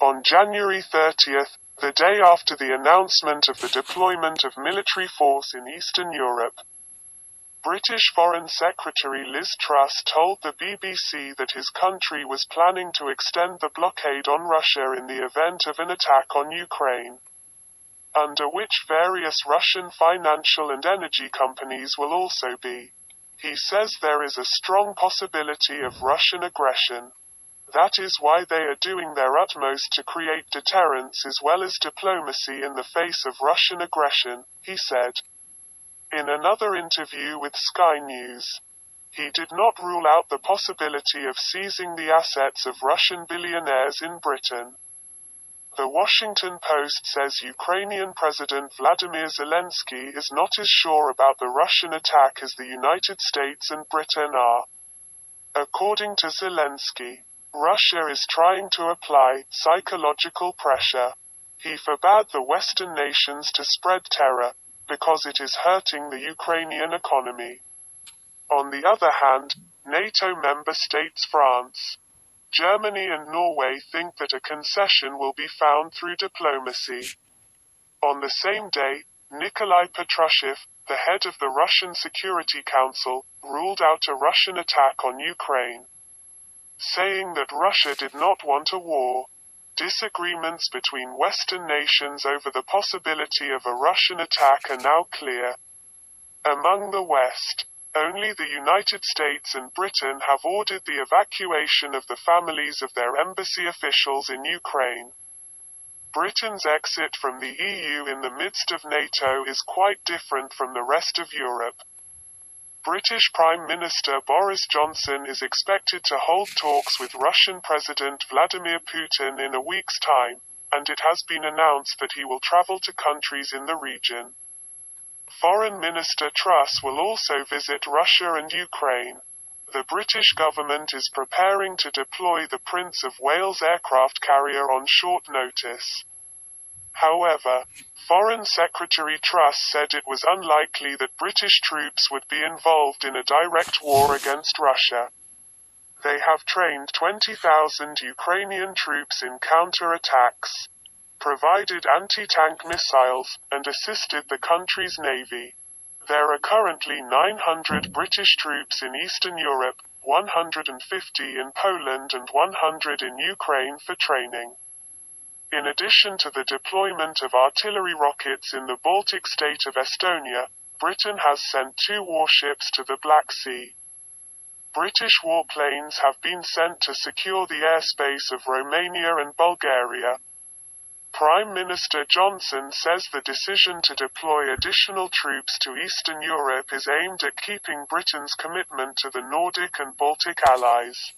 On January 30th, the day after the announcement of the deployment of military force in Eastern Europe, British Foreign Secretary Liz Truss told the BBC that his country was planning to extend the blockade on Russia in the event of an attack on Ukraine, under which various Russian financial and energy companies will also be. He says there is a strong possibility of Russian aggression. That is why they are doing their utmost to create deterrence as well as diplomacy in the face of Russian aggression, he said. In another interview with Sky News, he did not rule out the possibility of seizing the assets of Russian billionaires in Britain. The Washington Post says Ukrainian President Vladimir Zelensky is not as sure about the Russian attack as the United States and Britain are. According to Zelensky, Russia is trying to apply psychological pressure. He forbade the Western nations to spread terror, because it is hurting the Ukrainian economy. On the other hand, NATO member states France, Germany and Norway think that a concession will be found through diplomacy. On the same day, Nikolai Patrushev, the head of the Russian Security Council, ruled out a Russian attack on Ukraine, saying that Russia did not want a war. Disagreements between Western nations over the possibility of a Russian attack are now clear. Among the West, only the United States and Britain have ordered the evacuation of the families of their embassy officials in Ukraine. Britain's exit from the EU in the midst of NATO is quite different from the rest of Europe. British Prime Minister Boris Johnson is expected to hold talks with Russian President Vladimir Putin in a week's time, and it has been announced that he will travel to countries in the region. Foreign Minister Truss will also visit Russia and Ukraine. The British government is preparing to deploy the Prince of Wales aircraft carrier on short notice. However, Foreign Secretary Truss said it was unlikely that British troops would be involved in a direct war against Russia. They have trained 20,000 Ukrainian troops in counter-attacks, provided anti-tank missiles, and assisted the country's navy. There are currently 900 British troops in Eastern Europe, 150 in Poland and 100 in Ukraine for training. In addition to the deployment of artillery rockets in the Baltic state of Estonia, Britain has sent 2 warships to the Black Sea. British warplanes have been sent to secure the airspace of Romania and Bulgaria. Prime Minister Johnson says the decision to deploy additional troops to Eastern Europe is aimed at keeping Britain's commitment to the Nordic and Baltic allies.